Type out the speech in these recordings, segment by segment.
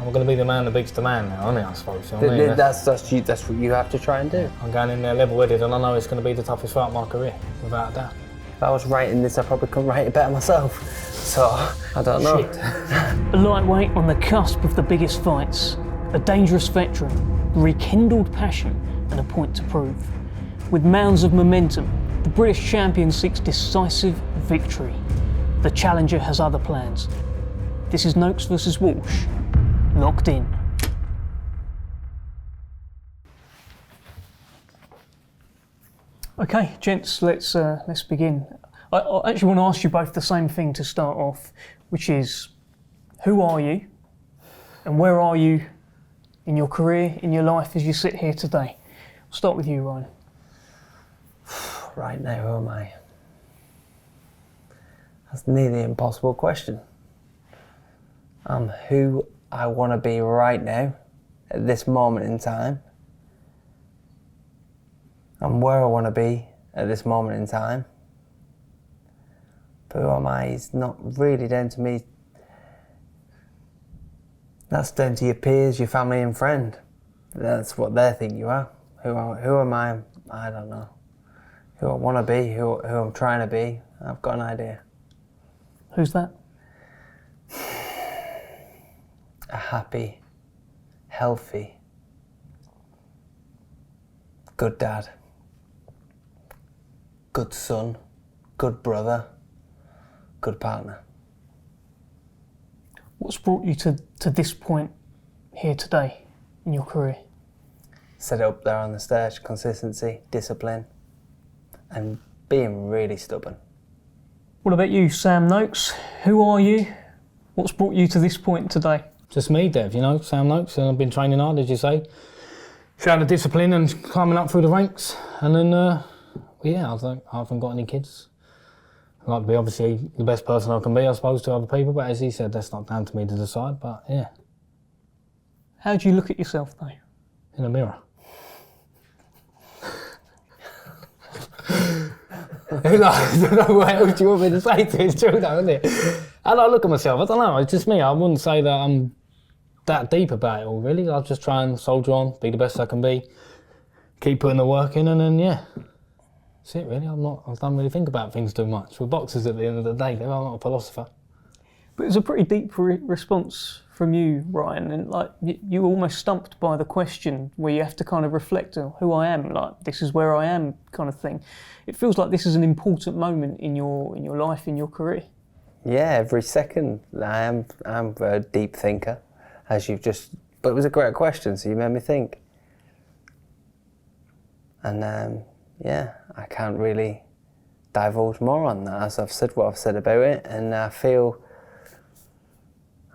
I'm going to be the man that beats the man now, aren't I suppose? You know what I mean? That's what you have to try and do. I'm going in there level-headed and I know it's going to be the toughest fight of my career, without a doubt. If I was writing this, I probably couldn't write it better myself. So, I don't know. Shit. A lightweight on the cusp of the biggest fights, a dangerous veteran, rekindled passion and a point to prove. With mounds of momentum, the British champion seeks decisive victory. The challenger has other plans. This is Noakes versus Walsh. Locked in. Okay, gents, let's begin. I actually want to ask you both the same thing to start off, which is, who are you, and where are you in your career, in your life, as you sit here today? I'll start with you, Ryan. Right now, who am I? That's nearly an impossible question. I'm who I want to be right now, at this moment in time. I'm where I want to be at this moment in time. But who am I is not really down to me. That's down to your peers, your family and friend. That's what they think you are. Who am I? I don't know. Who I want to be, who I'm trying to be, I've got an idea. Who's that? A happy, healthy, good dad, good son, good brother, good partner. What's brought you to this point here today in your career? Set it up there on the stage, consistency, discipline, and being really stubborn. What about you, Sam Noakes? Who are you? What's brought you to this point today? Just me, Dev, you know, Sam Noakes, and I've been training hard, as you say. Showing the discipline and climbing up through the ranks. And then, yeah, I haven't got any kids. I'd like to be obviously the best person I can be, I suppose, to other people, but as he said, that's not down to me to decide, but yeah. How do you look at yourself, though? In a mirror. I don't know what else you want me to say to it. It's true though, isn't it? How do I look at myself? I don't know, it's just me. I wouldn't say that I'm that deep about it all, really. I'll just try and soldier on, be the best I can be, keep putting the work in, and then, yeah. That's it, really. I don't really think about things too much. We're boxers at the end of the day, I'm not a philosopher. But it's a pretty deep response from you, Ryan, and like you were almost stumped by the question where you have to kind of reflect on who I am, like this is where I am kind of thing. It feels like this is an important moment in your life, in your career. Yeah, every second I'm a deep thinker, as you've just, but it was a great question, so you made me think. And yeah, I can't really divulge more on that, as I've said what I've said about it, and I feel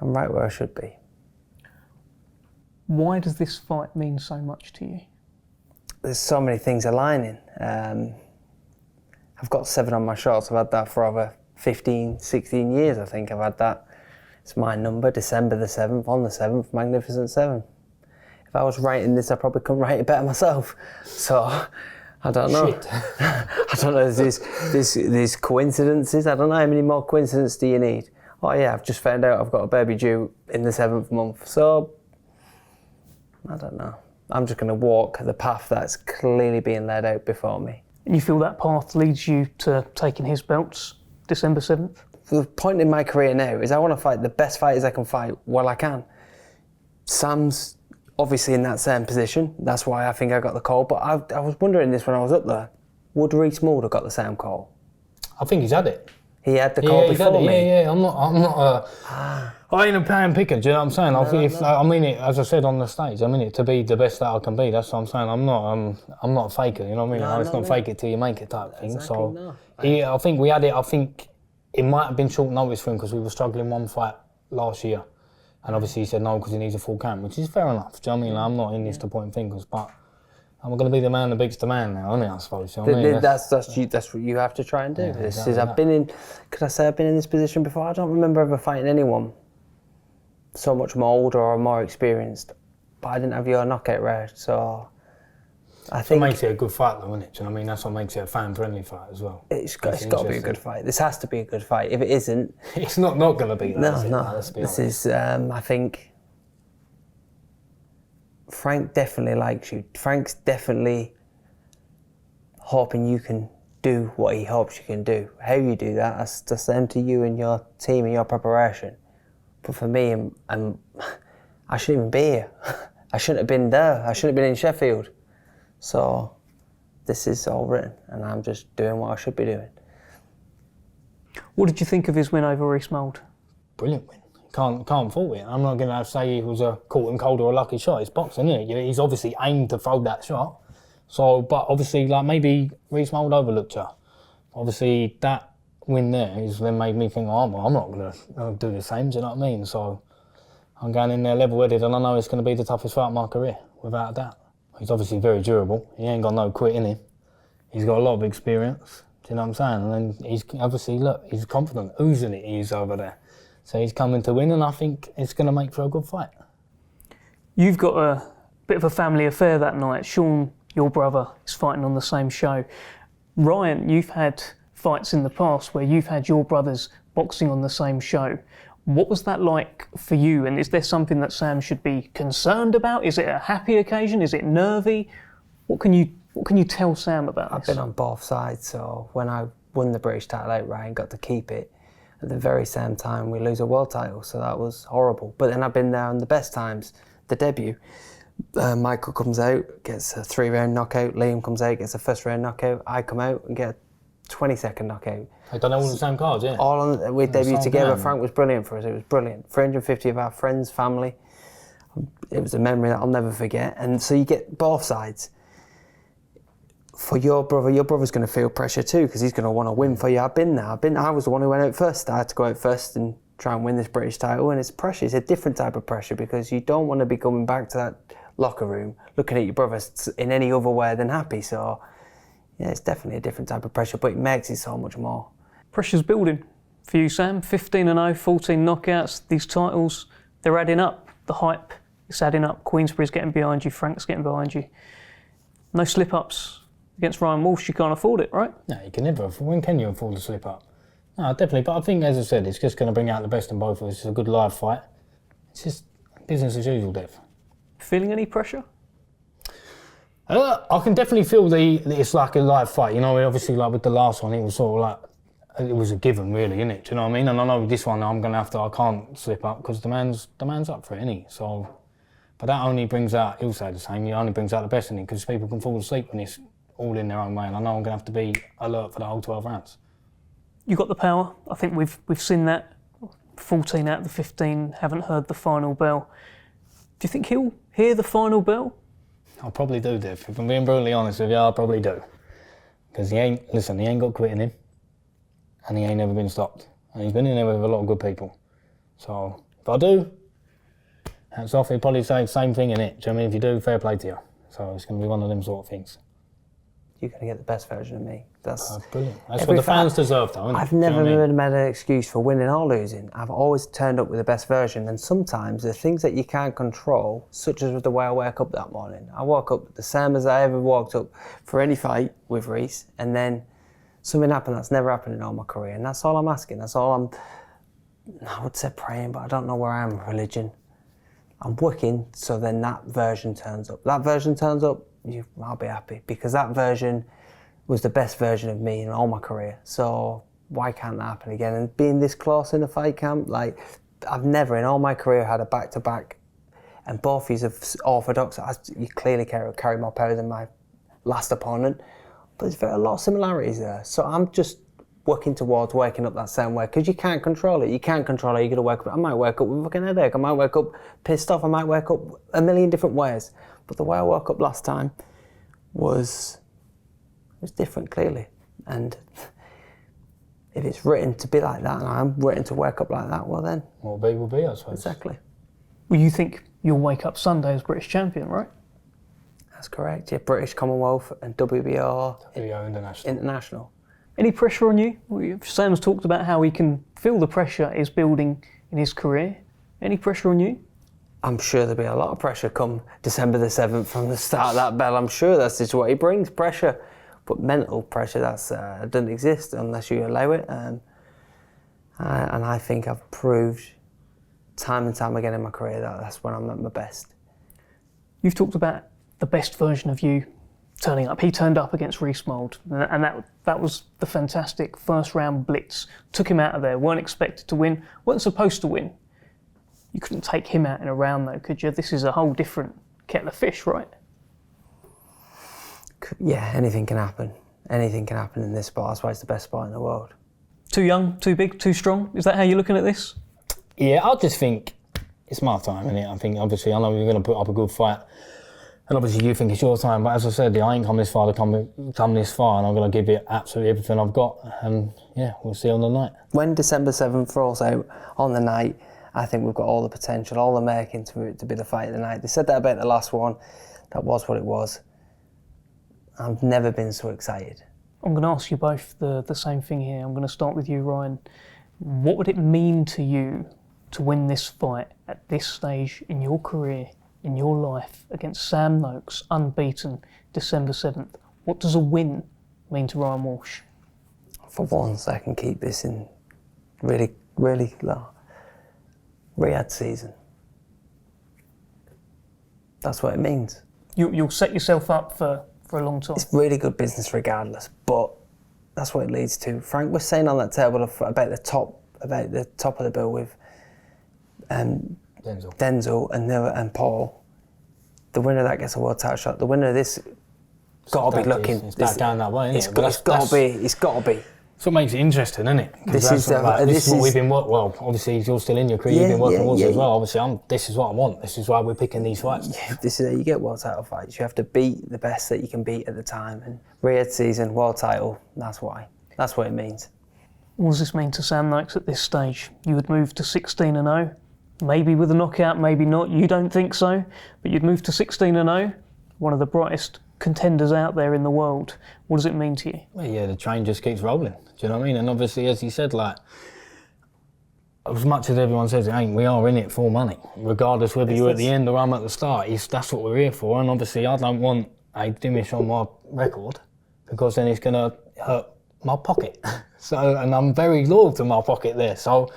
I'm right where I should be. Why does this fight mean so much to you? There's so many things aligning. I've got 7 on my shorts. I've had that for over 15, 16 years, I think I've had that. It's my number, December the 7th, on the 7th, Magnificent 7. If I was writing this, I probably couldn't write it better myself. So, I don't know. Shit. I don't know, there's coincidences. I don't know how many more coincidences do you need? Oh yeah, I've just found out I've got a baby due in the 7th month. So, I don't know. I'm just going to walk the path that's clearly being laid out before me. And you feel that path leads you to taking his belts December 7th? The point in my career now is I want to fight the best fighters I can fight while I can. Sam's obviously in that same position. That's why I think I got the call. But I was wondering this when I was up there. Would Reece Mould have got the same call? I think he's had it. He had the call before me. Yeah. I'm not. I ain't a pan picker. Do you know what I'm saying? I mean it, as I said on the stage. I mean it to be the best that I can be. That's what I'm saying. I'm not a faker. You know what I mean? No, it's not no. fake it till you make it type thing. Exactly, So no. I think we had it. I think it might have been short notice for him because we were struggling one fight last year, and obviously he said no because he needs a full camp, which is fair enough. Do you know what I mean? Like, I'm not in this to point fingers, but I'm going to be the man that beats the man now, aren't I suppose? You know what I mean? That's what you have to try and do. Yeah, This exactly is, that. could I say I've been in this position before? I don't remember ever fighting anyone so much more older or more experienced, but I didn't have your knockout rate, so I think... It makes it a good fight though, isn't it? Do you know what I mean? That's what makes it a fan-friendly fight as well. It's got to be a good fight. This has to be a good fight. If it isn't... It's not going to be that, is it? No. Let's be This honest. is, I think, Frank definitely likes you. Frank's definitely hoping you can do what he hopes you can do. How you do that, that's down to you and your team and your preparation. But for me, I shouldn't even be here. I shouldn't have been there. I shouldn't have been in Sheffield. So this is all written, and I'm just doing what I should be doing. What did you think of his win over Reece Mould? Brilliant win. Can't fault it. I'm not going to say it was a caught and cold or a lucky shot. It's boxing, isn't it? He's obviously aimed to throw that shot. So, but obviously, like maybe Reece Mould overlooked her. Obviously, that win there is then made me think, oh, well, I'm not going to do the same. Do you know what I mean? So I'm going in there level-headed, and I know it's going to be the toughest fight of my career, without a doubt. He's obviously very durable. He ain't got no quit in him. He's got a lot of experience. Do you know what I'm saying? And then he's obviously, look, he's confident, oozing it he is over there. So he's coming to win, and I think it's going to make for a good fight. You've got a bit of a family affair that night. Sean, your brother, is fighting on the same show. Ryan, you've had fights in the past where you've had your brothers boxing on the same show. What was that like for you? And is there something that Sam should be concerned about? Is it a happy occasion? Is it nervy? What can you tell Sam about this? I've been on both sides, so when I won the British title out, Ryan got to keep it. At the very same time, we lose a world title, so that was horrible. But then I've been there on the best times. The debut, Michael comes out, gets a 3-round knockout. Liam comes out, gets a first-round knockout. I come out and get a 20-second knockout. They've done all the same cards, yeah? All on, we debuted together. Game. Frank was brilliant for us. It was brilliant. 350 of our friends, family. It was a memory that I'll never forget. And so you get both sides. For your brother's going to feel pressure too, because he's going to want to win for you. I've been there. I was the one who went out first. I had to go out first and try and win this British title, and it's pressure. It's a different type of pressure, because you don't want to be coming back to that locker room looking at your brother in any other way than happy. So yeah, it's definitely a different type of pressure, but it makes it so much more. Pressure's building for you, Sam. 15-0, 14 knockouts. These titles, they're adding up. The hype is adding up. Queensberry's getting behind you. Frank's getting behind you. No slip-ups against Ryan Walsh. You can't afford it, right? No, you can never. When can you afford to slip up? No, definitely. But I think, as I said, it's just going to bring out the best in both of us. It's a good live fight. It's just business as usual, Dev. Feeling any pressure? I can definitely feel it's like a live fight. You know, obviously, like with the last one, it was sort of like, it was a given, really, innit? Do you know what I mean? And I know with this one, I can't slip up, because the man's up for it, innit? So, but that only brings out, he'll say the same, it only brings out the best in it, because people can fall asleep when it's all in their own way, and I know I'm going to have to be alert for the whole 12 rounds. You got the power. I think we've seen that. 14 out of the 15 haven't heard the final bell. Do you think he'll hear the final bell? I probably do, Dev. If I'm being brutally honest with you, I probably do. Because he ain't got quit in him, and he ain't never been stopped. And he's been in there with a lot of good people. So, if I do, hats off, he'll probably say the same thing in it. Do you know what I mean? If you do, fair play to you. So it's going to be one of them sort of things. You're going to get the best version of me. That's brilliant. That's what the fans deserve, though, isn't it? I've never made an excuse for winning or losing. I've always turned up with the best version, and sometimes the things that you can't control, such as with the way I woke up that morning. I woke up the same as I ever walked up for any fight with Reece, and then something happened that's never happened in all my career, and that's all I'm asking. That's all I would say praying, but I don't know where I am in religion. I'm working, so then that version turns up. That version turns up, I'll be happy, because that version was the best version of me in all my career. So why can't that happen again? And being this close in a fight camp, like, I've never in all my career had a back-to-back, and both of you are orthodox. You clearly carry more power than my last opponent, but there's a lot of similarities there. So I'm just working towards waking up that same way, because you can't control it. You can't control it. You're gonna wake up. I might wake up with a fucking headache. I might wake up pissed off. I might wake up a million different ways. But the way I woke up last time was different, clearly. And if it's written to be like that, and I'm written to wake up like that, well then, what will be, I suppose. Exactly. Well, you think you'll wake up Sunday as British champion, right? That's correct. Yeah, British, Commonwealth, and WBO International. Any pressure on you? Sam's talked about how he can feel the pressure is building in his career. Any pressure on you? I'm sure there'll be a lot of pressure come December the 7th from the start of that bell. I'm sure that's just what he brings, pressure. But mental pressure, that doesn't exist unless you allow it. And I think I've proved time and time again in my career that that's when I'm at my best. You've talked about the best version of you turning up. He turned up against Rees-Mogg, and that was the fantastic first round blitz. Took him out of there, weren't expected to win, weren't supposed to win. You couldn't take him out in a round though, could you? This is a whole different kettle of fish, right? Yeah, anything can happen. Anything can happen in this sport. That's why it's the best sport in the world. Too young, too big, too strong? Is that how you're looking at this? Yeah, I just think it's my time, isn't it? I think obviously I know you're going to put up a good fight, and obviously you think it's your time. But as I said, I ain't come this far to come this far, and I'm going to give it absolutely everything I've got. And yeah, we'll see on the night. When December 7th rolls out on the night, I think we've got all the potential, all the making to be the fight of the night. They said that about the last one. That was what it was. I've never been so excited. I'm going to ask you both the same thing here. I'm going to start with you, Ryan. What would it mean to you to win this fight at this stage in your career, in your life, against Sam Noakes, unbeaten, December 7th? What does a win mean to Ryan Walsh? For once, I can keep this in really, really low. Riyadh season. That's what it means. You'll set yourself up for a long time. It's really good business regardless, but that's what it leads to. Frank was saying on that table about the top of the bill with Denzel and Paul. The winner of that gets a world title shot. The winner of this got to be looking. It's back down that way, isn't it? It's got to be. That's what makes it interesting, isn't it? This is what we've been working. Well, obviously you're still in your career. You've been working towards it as well. Obviously, this is what I want. This is why we're picking these fights. Yeah, this is how you get world title fights. You have to beat the best that you can beat at the time. And Riyadh season, world title. That's why. That's what it means. What does this mean to Sam Noakes at this stage? You would move to 16-0, maybe with a knockout, maybe not. You don't think so, but you'd move to 16-0, one of the brightest contenders out there in the world. What does it mean to you? Well, yeah, the train just keeps rolling. Do you know what I mean? And obviously, as you said, like, as much as everyone says it ain't, we are in it for money. Regardless whether you're at the end or I'm at the start, that's what we're here for. And obviously, I don't want a diminish on my record because then it's going to hurt my pocket. And I'm very loyal to my pocket there. So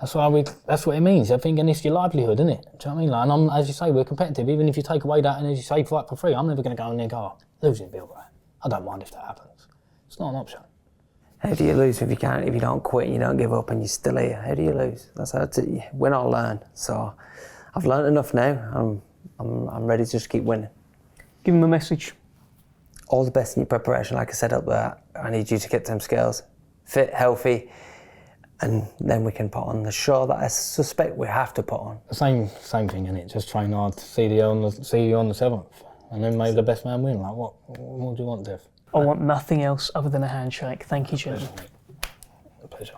that's what it means. I think, and it's your livelihood, isn't it? Do you know what I mean? Like, and as you say, we're competitive. Even if you take away that, and as you say, fight for free, I'm never going to go in there and go, losing Bill, right? I don't mind if that happens. It's not an option. How do you lose if you don't quit and you don't give up and you're still here? How do you lose? That's how to win or learn. So I've learned enough now. I'm ready to just keep winning. Give them a message. All the best in your preparation. Like I said up there, I need you to get them scales fit, healthy, and then we can put on the show that I suspect we have to put on. The same thing, innit? Just train hard, see you on the 7th, and then maybe the best man win. Like what do you want, Dev? I want nothing else other than a handshake. Thank you, gentlemen. A pleasure.